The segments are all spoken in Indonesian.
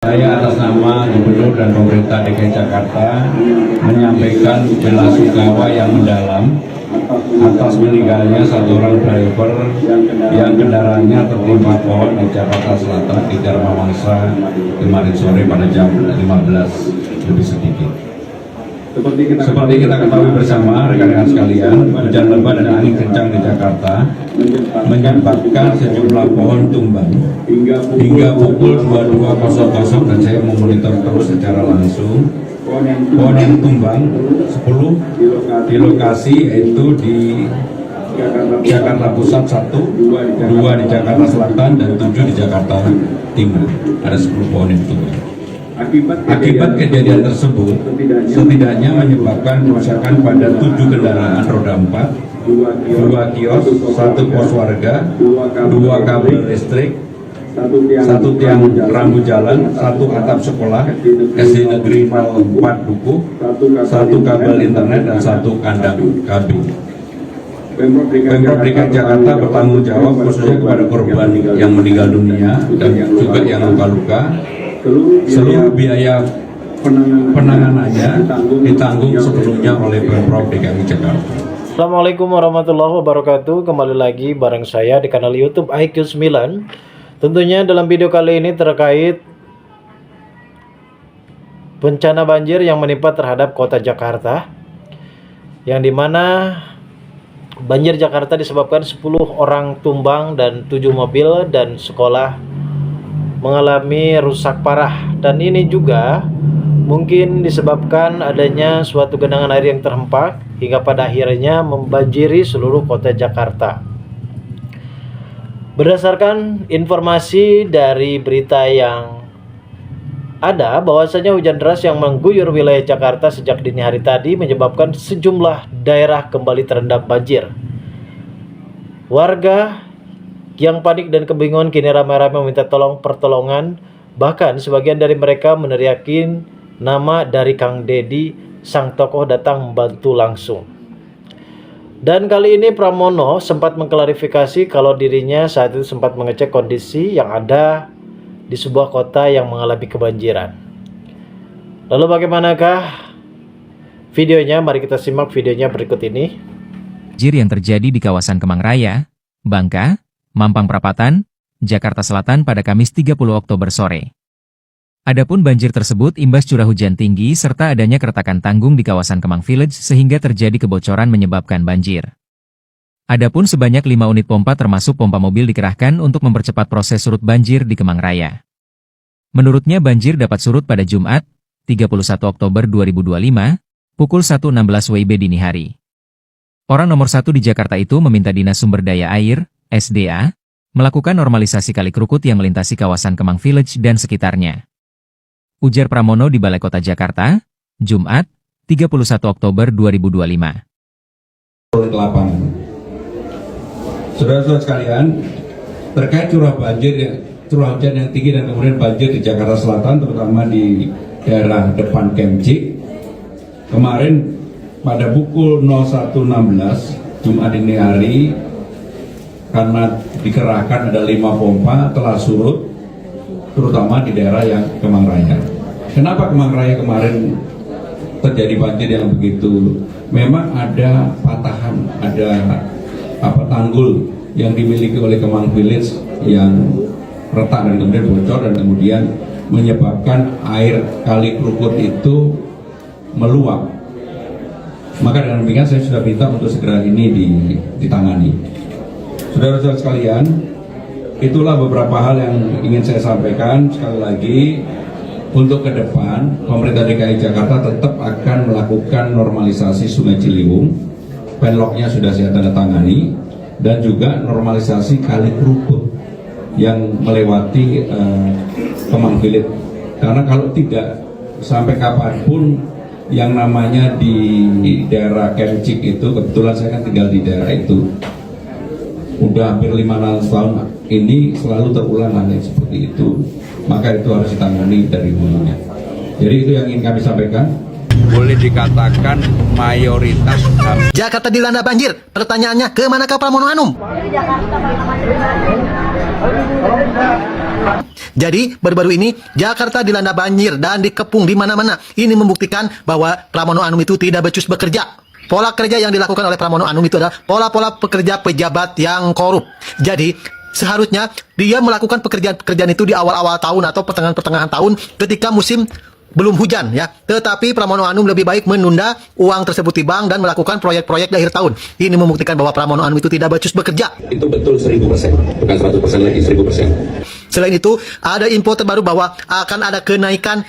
Saya atas nama Gubernur dan pemerintah DKI Jakarta menyampaikan bela sungkawa yang mendalam atas meninggalnya satu orang driver yang kendaraannya tertimpa pohon di Jakarta Selatan di Dharma Wangsa kemarin sore pada jam 15 lebih sedikit. Seperti kita ketahui bersama rekan-rekan sekalian, hujan lebat dan angin kencang di Jakarta menyebabkan sejumlah pohon tumbang hingga pukul 22.00 dan saya memonitor terus secara langsung. Pohon yang tumbang 10 di lokasi yaitu di Jakarta Pusat 1, 2 di Jakarta Selatan dan 7 di Jakarta Timur. Ada 10 pohon yang tumbang. Akibat kejadian tersebut, setidaknya menyebabkan kerusakan pada 7 kendaraan roda 4, 2 kios, 1 pos warga, 2 kabel listrik, 1 tiang rambu jalan, 1 atap sekolah SD Negeri 04 Dukuh, 1 kabel internet, dan 1 kandang kambing. Pemprov DKI Jakarta bertanggung jawab khususnya kepada korban yang meninggal dunia dan juga yang luka-luka. Seluruh biaya penanganannya ditanggung sepenuhnya oleh Pemprov DKI Jakarta. Assalamualaikum warahmatullahi wabarakatuh. Kembali lagi bareng saya di kanal YouTube IQ9. Tentunya dalam video kali ini terkait bencana banjir yang menimpa terhadap kota Jakarta, yang dimana banjir Jakarta disebabkan 10 orang tumbang dan 7 mobil dan sekolah mengalami rusak parah, dan ini juga mungkin disebabkan adanya suatu genangan air yang terhempak hingga pada akhirnya membanjiri seluruh kota Jakarta. Berdasarkan informasi dari berita yang ada, bahwasanya hujan deras yang mengguyur wilayah Jakarta sejak dini hari tadi menyebabkan sejumlah daerah kembali terendam banjir. Warga yang panik dan kebingungan kini ramai-ramai meminta pertolongan. Bahkan sebagian dari mereka meneriakin nama dari Kang Deddy, sang tokoh datang membantu langsung. Dan kali ini Pramono sempat mengklarifikasi kalau dirinya saat itu sempat mengecek kondisi yang ada di sebuah kota yang mengalami kebanjiran. Lalu bagaimanakah videonya? Mari kita simak videonya berikut ini. Banjir yang terjadi di kawasan Kemang Raya, Bangka, Mampang Perapatan, Jakarta Selatan pada Kamis 30 Oktober sore. Adapun banjir tersebut imbas curah hujan tinggi serta adanya keretakan tanggung di kawasan Kemang Village sehingga terjadi kebocoran menyebabkan banjir. Adapun sebanyak 5 unit pompa termasuk pompa mobil dikerahkan untuk mempercepat proses surut banjir di Kemang Raya. Menurutnya banjir dapat surut pada Jumat, 31 Oktober 2025, pukul 1.16 WIB dini hari. Orang nomor 1 di Jakarta itu meminta Dinas Sumber Daya Air, SDA, melakukan normalisasi kali Krukut yang melintasi kawasan Kemang Village dan sekitarnya. Ujar Pramono di Balai Kota Jakarta, Jumat, 31 Oktober 2025. Saudara-saudara sekalian, terkait curah hujan yang tinggi dan kemudian banjir di Jakarta Selatan, terutama di daerah depan Kemcik, kemarin pada pukul 01.16 Jumat dini hari, karena dikerahkan ada 5 pompa telah surut, terutama di daerah yang Kemang Raya. Kenapa Kemang Raya kemarin terjadi banjir yang begitu? Memang ada patahan, ada tanggul yang dimiliki oleh Kemang Village yang retak dan kemudian bocor dan kemudian menyebabkan air kali Krukut itu meluap. Maka dengan demikian saya sudah minta untuk segera ini ditangani. Saudara-saudara sekalian, itulah beberapa hal yang ingin saya sampaikan. Sekali lagi, untuk ke depan, pemerintah DKI Jakarta tetap akan melakukan normalisasi Sungai Ciliwung. Penloknya sudah saya tanda tangani, dan juga normalisasi Kali Krukut yang melewati Kemang Village. Karena kalau tidak, sampai kapanpun yang namanya di daerah Kemcik itu, kebetulan saya kan tinggal di daerah itu, udah hampir 5 tahun ini selalu terulang hal yang seperti itu, maka itu harus ditangani dari hulunya. Jadi itu yang ingin kami sampaikan. boleh dikatakan mayoritas Jakarta dilanda banjir. Pertanyaannya, ke manakah Pramono Anum? Jadi, baru-baru ini Jakarta dilanda banjir dan dikepung di mana-mana. Ini membuktikan bahwa Pramono Anum itu tidak becus bekerja. Pola kerja yang dilakukan oleh Pramono Anum itu adalah pola-pola pekerja pejabat yang korup. Jadi, seharusnya dia melakukan pekerjaan-pekerjaan itu di awal-awal tahun atau pertengahan-pertengahan tahun ketika musim belum hujan ya. Tetapi Pramono Anum lebih baik menunda uang tersebut di bank dan melakukan proyek-proyek di akhir tahun. Ini membuktikan bahwa Pramono Anum itu tidak becus bekerja. Itu betul 1000%, bukan 100% lagi, 1000%. Selain itu, ada info terbaru bahwa akan ada kenaikan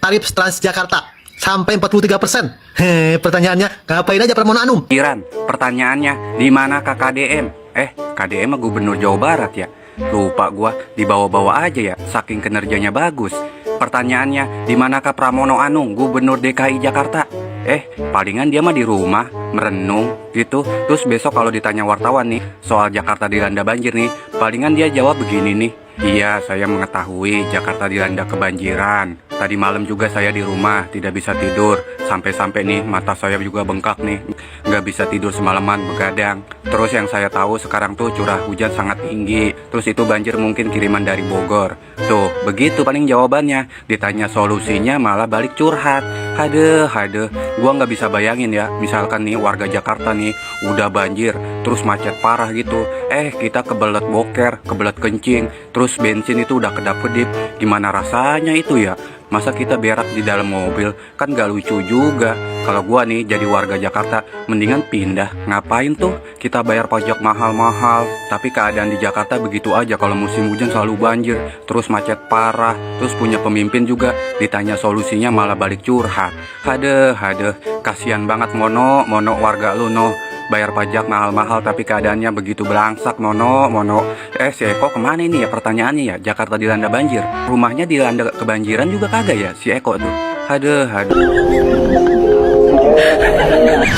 tarif Transjakarta sampai 43%. Pertanyaannya, ngapain aja Pramono Anum? Iran, pertanyaannya, di mana KDM? KDM mah Gubernur Jawa Barat ya. Lupa gua, dibawa-bawa aja ya, saking kinerjanya bagus. Pertanyaannya, di manakah Pramono Anung, Gubernur DKI Jakarta? Palingan dia mah di rumah, merenung gitu. Terus besok kalau ditanya wartawan nih, soal Jakarta dilanda banjir nih, palingan dia jawab begini nih. Iya, saya mengetahui Jakarta dilanda kebanjiran. Tadi malam juga saya di rumah, tidak bisa tidur. Sampai-sampai nih, mata saya juga bengkak nih. Nggak bisa tidur semalaman, begadang. Terus yang saya tahu sekarang tuh curah hujan sangat tinggi. Terus itu banjir mungkin kiriman dari Bogor. Tuh, begitu paling jawabannya. Ditanya solusinya malah balik curhat. Haduh, gua nggak bisa bayangin ya. Misalkan nih warga Jakarta nih, udah banjir, terus macet parah gitu. Kita kebelet boker, kebelet kencing, terus bensin itu udah kedap-kedip. Gimana rasanya itu ya? Masa kita berak di dalam mobil? Kan gak lucu juga. Kalau gua nih jadi warga Jakarta, mendingan pindah. Ngapain tuh kita bayar pajak mahal-mahal? Tapi keadaan di Jakarta begitu aja. Kalau musim hujan selalu banjir, terus macet parah, terus punya pemimpin juga, ditanya solusinya malah balik curhat. Haduh, kasihan banget Mono warga lu bayar pajak mahal-mahal tapi keadaannya begitu belangsak Mono. Si Eko kemana ini ya pertanyaannya ya? Jakarta dilanda banjir, rumahnya dilanda kebanjiran juga kagak ya si Eko tuh? Haduh.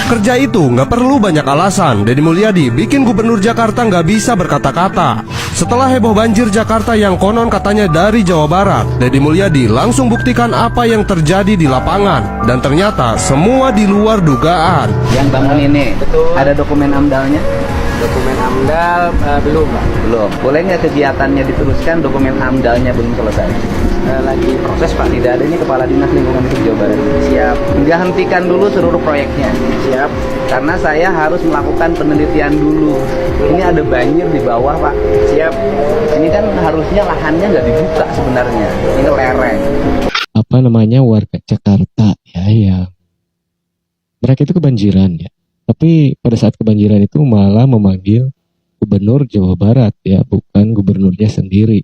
Kerja itu nggak perlu banyak alasan. Deddy Mulyadi bikin Gubernur Jakarta nggak bisa berkata-kata. Setelah heboh banjir Jakarta yang konon katanya dari Jawa Barat, Deddy Mulyadi langsung buktikan apa yang terjadi di lapangan. Dan ternyata semua di luar dugaan. Yang bangun ini, ada dokumen AMDAL-nya? Dokumen AMDAL belum, Pak. Belum. Boleh nggak kegiatannya diteruskan, dokumen AMDAL-nya belum selesai? Lagi proses, Pak. Tidak ada ini Kepala Dinas Lingkungan Hidup Jawa Barat. Siap. Nggak hentikan dulu seluruh proyeknya. Siap. Karena saya harus melakukan penelitian dulu. Ini ada banjir di bawah, Pak. Siap. Ini kan harusnya lahannya nggak dibuka sebenarnya. Ini lereng. Apa namanya warga Jakarta ya, mereka itu kebanjiran ya. Tapi pada saat kebanjiran itu malah memanggil Gubernur Jawa Barat ya, bukan gubernurnya sendiri.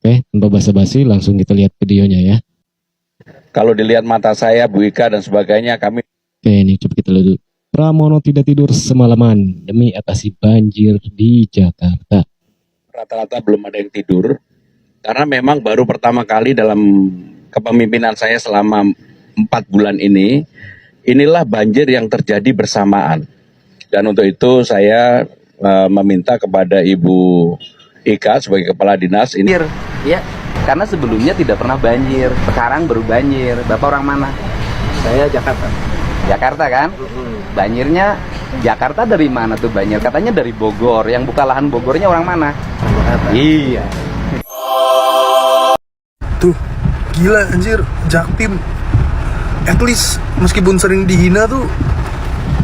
Oke, tanpa basa-basi langsung kita lihat videonya ya. kalau dilihat mata saya, Bu Ika dan sebagainya, kami Oke, ini coba kita lihat dulu. Pramono tidak tidur semalaman demi atasi banjir di Jakarta. rata-rata belum ada yang tidur karena memang baru pertama kali dalam kepemimpinan saya selama 4 bulan ini, inilah banjir yang terjadi bersamaan. Dan untuk itu saya meminta kepada Ibu Ika sebagai Kepala Dinas ini. Ya, karena sebelumnya tidak pernah banjir, sekarang baru banjir. Bapak orang mana? Saya Jakarta. Jakarta kan? Banjirnya Jakarta dari mana tuh banjir? Katanya dari Bogor. Yang buka lahan Bogornya orang mana? Jakarta. Iya. Tuh, gila anjir, Jaktim. At least meskipun sering dihina tuh,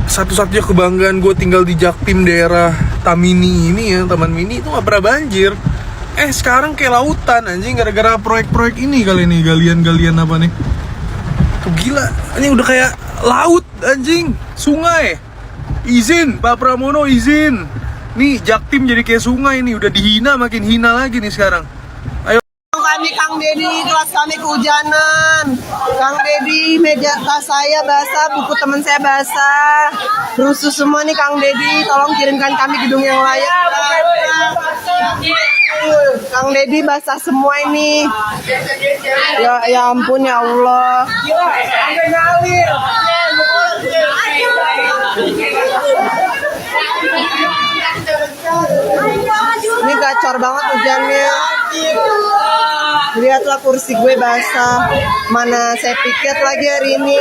satu-satunya kebanggaan gue tinggal di Jaktim daerah Tamini ini ya, Taman Mini itu gak pernah banjir. Sekarang kayak lautan anjing gara-gara proyek-proyek ini kali nih, galian-galian apa nih. Tuh gila, ini udah kayak laut anjing, sungai. Izin, Pak Pramono izin. Nih Jaktim jadi kayak sungai nih, udah dihina makin hina lagi nih sekarang. Ayo. Kami Kang Dedi, kelas kami kehujanan. Kang Dedi, meja tas saya basah, buku teman saya basah. Rusuh semua nih Kang Dedi, tolong kirimkan kami gedung yang layak. Kang Dedi basah semua ini. Ya ampun ya Allah. Ini gacor banget hujannya. Lihatlah kursi gue basah. Mana saya piket lagi hari ini.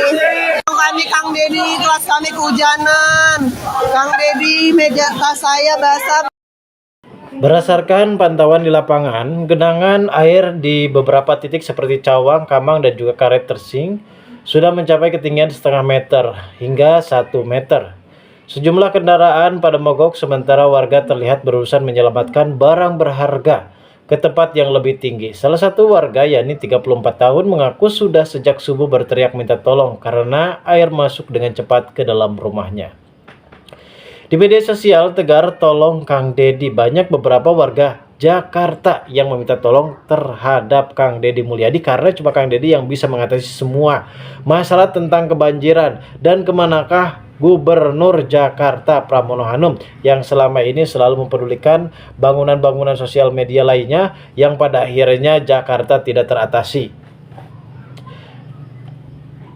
Kami Kang Dedi, kelas kami kehujanan. Kang Dedi, meja tas saya basah. Berdasarkan pantauan di lapangan, genangan air di beberapa titik seperti Cawang, Kamang, dan juga Karet Tersing sudah mencapai ketinggian setengah meter hingga 1 meter. Sejumlah kendaraan pada mogok, sementara warga terlihat berurusan menyelamatkan barang berharga ke tempat yang lebih tinggi. Salah satu warga, yakni 34 tahun, mengaku sudah sejak subuh berteriak minta tolong karena air masuk dengan cepat ke dalam rumahnya. Di media sosial tegar tolong Kang Dedi, banyak beberapa warga Jakarta yang meminta tolong terhadap Kang Dedi Mulyadi karena cuma Kang Dedi yang bisa mengatasi semua masalah tentang kebanjiran. Dan kemanakah Gubernur Jakarta Pramono Anung yang selama ini selalu mempedulikan bangunan-bangunan sosial media lainnya yang pada akhirnya Jakarta tidak teratasi.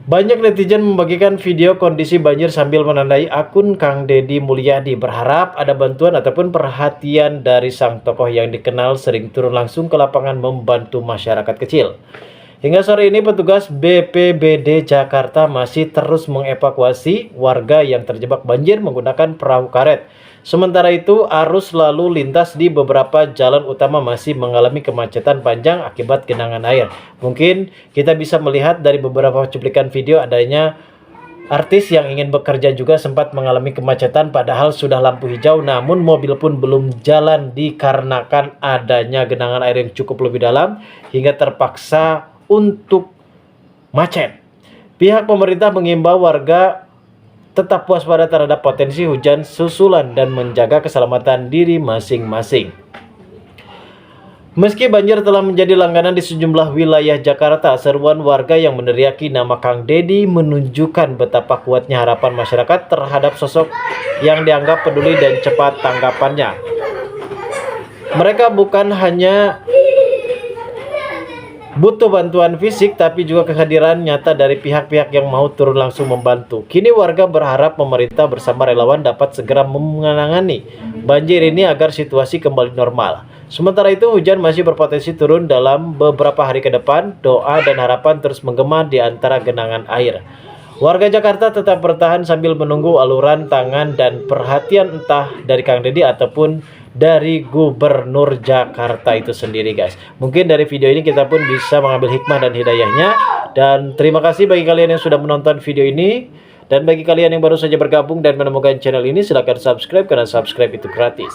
Banyak netizen membagikan video kondisi banjir sambil menandai akun Kang Dedi Mulyadi, berharap ada bantuan ataupun perhatian dari sang tokoh yang dikenal sering turun langsung ke lapangan membantu masyarakat kecil. Hingga sore ini petugas BPBD Jakarta masih terus mengevakuasi warga yang terjebak banjir menggunakan perahu karet. Sementara itu, arus lalu lintas di beberapa jalan utama masih mengalami kemacetan panjang akibat genangan air. Mungkin kita bisa melihat dari beberapa cuplikan video adanya artis yang ingin bekerja juga sempat mengalami kemacetan padahal sudah lampu hijau, namun mobil pun belum jalan dikarenakan adanya genangan air yang cukup lebih dalam hingga terpaksa untuk macet. Pihak pemerintah mengimbau warga tetap waspada terhadap potensi hujan susulan dan menjaga keselamatan diri masing-masing. Meski banjir telah menjadi langganan di sejumlah wilayah Jakarta, seruan warga yang meneriaki nama Kang Dedi menunjukkan betapa kuatnya harapan masyarakat terhadap sosok yang dianggap peduli dan cepat tanggapannya. Mereka bukan hanya butuh bantuan fisik, tapi juga kehadiran nyata dari pihak-pihak yang mau turun langsung membantu. Kini warga berharap pemerintah bersama relawan dapat segera menangani banjir ini agar situasi kembali normal. Sementara itu, hujan masih berpotensi turun dalam beberapa hari ke depan. Doa dan harapan terus menggema di antara genangan air. Warga Jakarta tetap bertahan sambil menunggu aluran tangan dan perhatian entah dari Kang Dedi ataupun dari Gubernur Jakarta itu sendiri, guys. Mungkin dari video ini kita pun bisa mengambil hikmah dan hidayahnya. Dan terima kasih bagi kalian yang sudah menonton video ini. Dan bagi kalian yang baru saja bergabung dan menemukan channel ini, silahkan subscribe karena subscribe itu gratis.